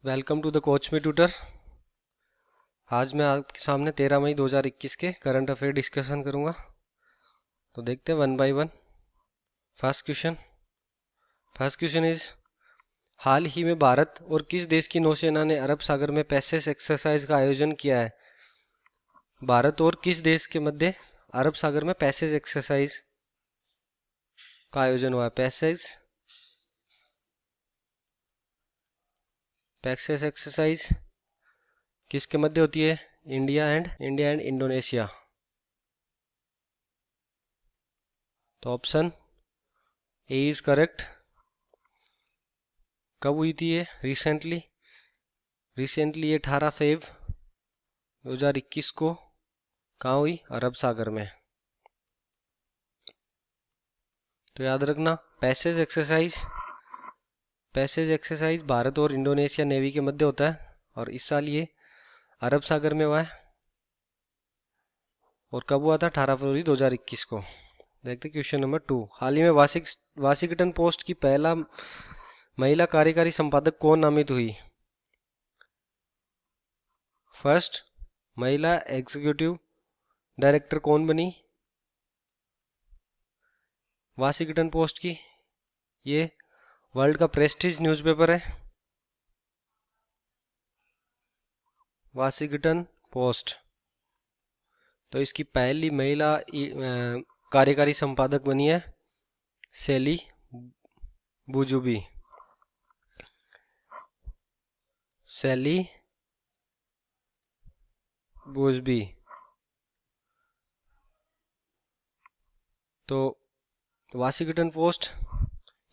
Welcome to the coach me tutor. आज मैं आपके सामने 13 मई 2021 के करंट अफेयर डिस्कशन करूंगा। तो देखते हैं one by one. First question is, हाल ही में भारत और किस देश की नौसेना ने अरब सागर में पैसेज एक्सरसाइज का आयोजन किया है? भारत और किस देश के मध्य अरब सागर में पैसेज एक्सरसाइज का आयोजन हुआ है? पैसेज एक्सरसाइज किसके मध्य होती है? India and Indonesia. तो ऑप्शन ए इज करेक्ट। कब हुई थी ये? रिसेंटली ये 18 फेब 2021 को कहाँ हुई? अरब सागर में। तो याद रखना, पैसेज एक्सरसाइज भारत और इंडोनेशिया नेवी के मध्य होता है और इस साल ये अरब सागर में हुआ है। और कब हुआ था? 18 फरवरी 2021 को। देखते क्वेश्चन नंबर 2। हाल ही में वाशिंगटन पोस्ट की पहला महिला कार्यकारी संपादक कौन नामित हुई? फर्स्ट महिला एग्जीक्यूटिव डायरेक्टर कौन बनी वाशिंगटन पोस्ट की? ये वर्ल्ड का प्रेस्टीज न्यूज़पेपर है वाशिंगटन पोस्ट। तो इसकी पहली महिला कार्यकारी संपादक बनी है सेली बुजुबी। तो वाशिंगटन पोस्ट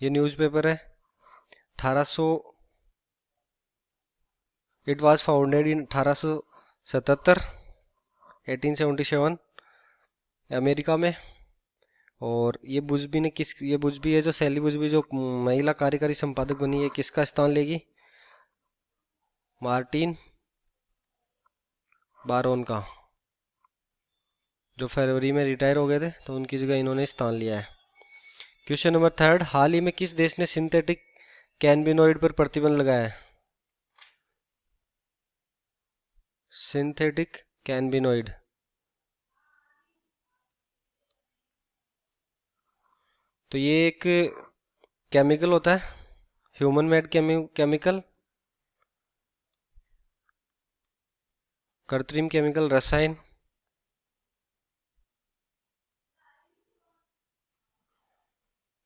ये न्यूज़पेपर है 1800 it was founded in 1877 1877 America में। और ये बुजबी है जो सैली बुजबी जो महिला कार्यकारी संपादक बनी है, किसका स्थान लेगी? मार्टिन बारोन का, जो फरवरी में रिटायर हो गए थे, तो उनकी जगह इन्होंने स्थान लिया है। Question number 3। हाल ही में किस देश ने सिंथेटिक कैनबिनोइड पर प्रतिबंध लगाया है? सिंथेटिक कैनबिनोइड तो ये एक केमिकल होता है, ह्यूमन मेड केमिकल, कृत्रिम केमिकल, रसायन।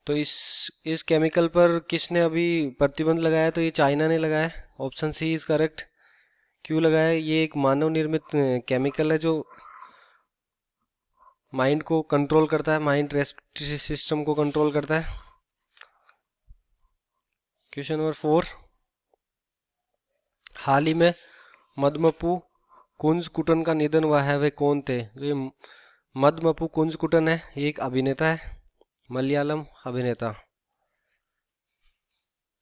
तो इस केमिकल पर किसने अभी प्रतिबंध लगाया? तो ये चाइना ने लगाया। Option C is correct. क्यों लगाया? ये एक मानव निर्मित केमिकल है जो माइंड को कंट्रोल करता है, माइंड रेस्पिरेटरी सिस्टम को कंट्रोल करता है। Question number 4। हाल ही में मदमपु कुंजकुटन का निधन हुआ है, वे कौन थे? जो ये मदमपु कुंजकुटन है, ये एक अभिनेता है, मलयालम अभिनेता,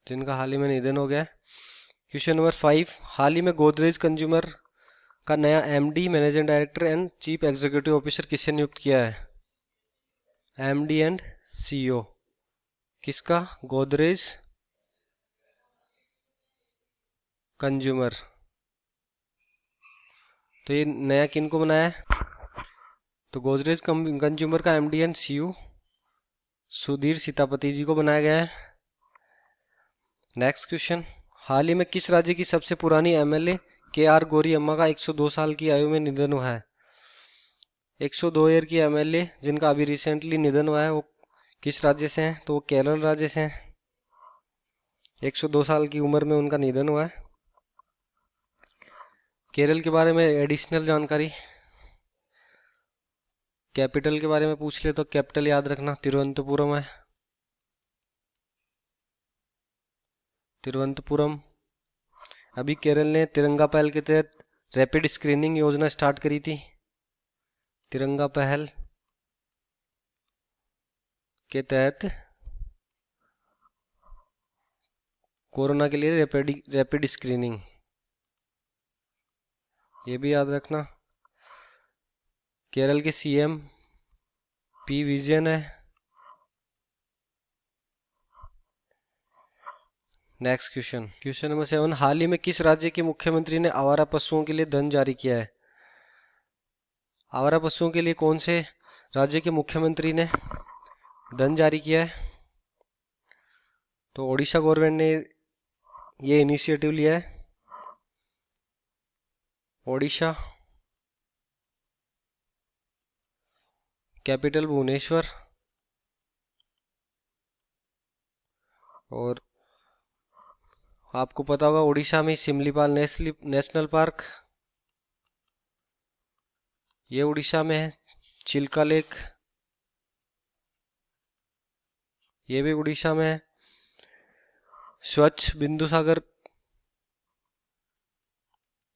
जिनका हाल ही में निधन हो गया। Question number 5। हाल ही में गोदरेज कंज्यूमर का नया MD managing director and chief executive officer किसने नियुक्त किया है? एमडी एंड सीईओ किसका? गोदरेज कंज्यूमर। तो ये नया किन को बनाया है? तो गोदरेज कंज्यूमर का MD and CEO Sudhir Sitapati जी को बनाया गया है। Next question. हाल ही में किस राज्य की सबसे पुरानी एमएलए के आर गौरी अम्मा का 102 साल की आयु में निधन हुआ है? 102 ईयर की एमएलए जिनका अभी रिसेंटली निधन हुआ है, वो किस राज्य से हैं? तो वो केरल राज्य से हैं। 102 साल की उम्र में उनका निधन हुआ है। केरल के बारे में एडिशनल जानकारी, कैपिटल के बारे में पूछ ले तो कैपिटल याद रखना तिरुवनंतपुरम है। तिरुवनंतपुरम। अभी केरल ने तिरंगा पहल के तहत रैपिड स्क्रीनिंग योजना स्टार्ट करी थी। तिरंगा पहल के तहत कोरोना के लिए रैपिड स्क्रीनिंग, ये भी याद रखना। केरल के सीएम पी विजयन है। नेक्स्ट क्वेश्चन, क्वेश्चन नंबर 7, हाल ही में किस राज्य के मुख्यमंत्री ने आवारा पशुओं के लिए धन जारी किया है? आवारा पशुओं के लिए कौन से राज्य के मुख्यमंत्री ने धन जारी किया है? तो ओडिशा गवर्नमेंट ने ये इनिशिएटिव लिया है। ओडिशा, कैपिटल भुवनेश्वर, और आपको पता होगा उड़ीसा में सिमलीपाल नेशनल पार्क, ये उड़ीसा में है। चिल्का लेक, ये भी उड़ीसा में है। स्वच्छ बिंदु सागर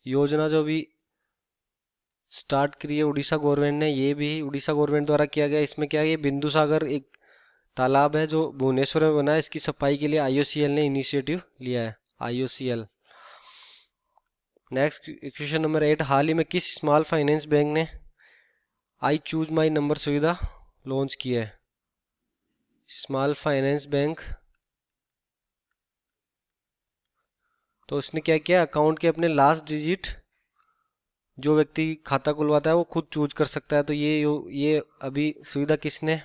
योजना जो भी स्टार्ट करी है उड़ीसा गवर्नमेंट ने, ये भी उड़ीसा गवर्नमेंट द्वारा किया गया। इसमें क्या है, ये बिंदु सागर एक तालाब है जो भुवनेश्वर में बना है, इसकी सफाई के लिए आईओसीएल ने इनिशिएटिव लिया है। आईओसीएल। नेक्स्ट क्वेश्चन नंबर 8, हाल ही में किस स्मॉल फाइनेंस बैंक ने आई चूज माई नंबर सुविधा लॉन्च की है? स्मॉल फाइनेंस बैंक, तो उसने क्या किया, अकाउंट के अपने लास्ट डिजिट जो व्यक्ति खाता खुलवाता है वो खुद चूज कर सकता है। तो ये अभी सुविधा किसने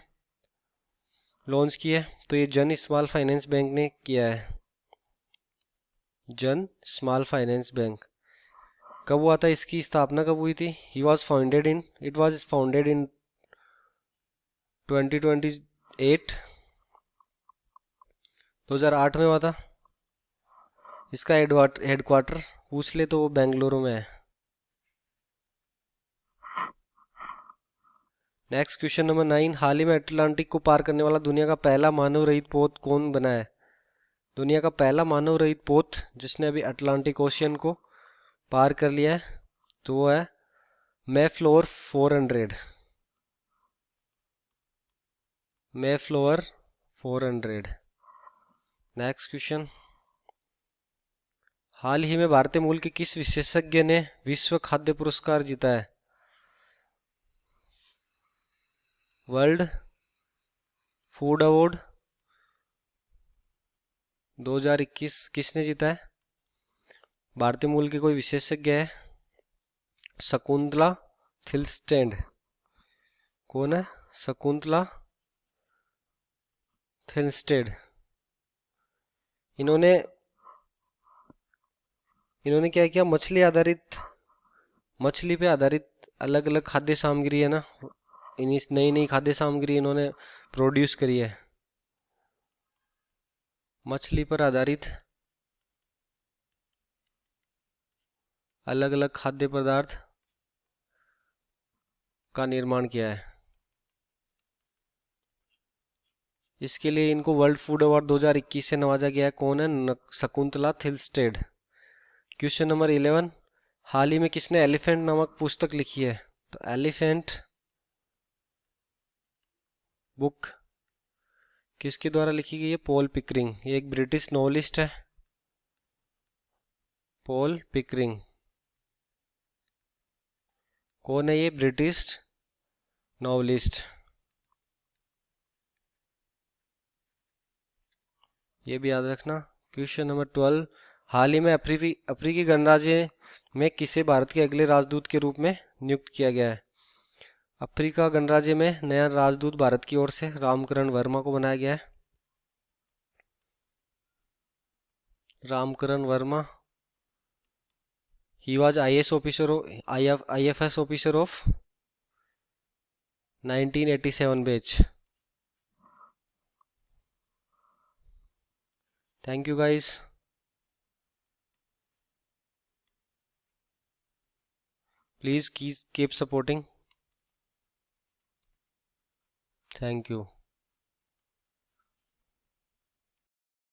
लॉन्च की है? तो ये जन स्मॉल फाइनेंस बैंक ने किया है। जन स्मॉल फाइनेंस बैंक कब हुआ था, इसकी स्थापना कब हुई थी? इट वॉज फाउंडेड इन 2028, 2008 में हुआ था। इसका हेडक्वार्टर पूछ ले तो वो बेंगलुरु में है। नेक्स्ट क्वेश्चन नंबर 9, हाल ही में अटलांटिक को पार करने वाला दुनिया का पहला मानव रहित पोत कौन बना है? दुनिया का पहला मानव रहित पोत जिसने अभी अटलांटिक ओशियन को पार कर लिया है, तो वो है मैफ्लोर 400। मैफ्लोर 400। नेक्स्ट क्वेश्चन, हाल ही में भारतीय मूल के किस विशेषज्ञ ने विश्व खाद्य पुरस्कार जीता है? वर्ल्ड फूड अवार्ड 2021 किसने जीता है? भारतीय मूल के कोई विशेषज्ञ है, शकुंतला थिलस्टेड। कौन है? शकुंतला थिलस्टेड। इन्होंने क्या किया, मछली पे आधारित अलग अलग खाद्य सामग्री है ना, नई नई खाद्य सामग्री इन्होंने प्रोड्यूस करी है। मछली पर आधारित अलग अलग खाद्य पदार्थ का निर्माण किया है। इसके लिए इनको वर्ल्ड फूड अवार्ड 2021 से नवाजा गया है। कौन है? शकुंतला थिलस्टेड। क्वेश्चन नंबर 11, हाल ही में किसने एलिफेंट नामक पुस्तक लिखी है? तो एलिफेंट बुक किसके द्वारा लिखी गई है? Paul Pickering. ये एक ब्रिटिश नॉवलिस्ट है, पॉल पिकरिंग। कौन है ये ब्रिटिश नॉवलिस्ट? ये भी याद रखना। क्वेश्चन नंबर 12, हाल ही में अफ्रीकी गणराज्य में किसे भारत के अगले राजदूत के रूप में नियुक्त किया गया है? अफ्रीका गणराज्य में नया राजदूत भारत की ओर से रामकरण वर्मा को बनाया गया है। Ramkaran Verma, he was IFS officer of 1987 batch. Thank you guys. Please keep supporting. Thank you.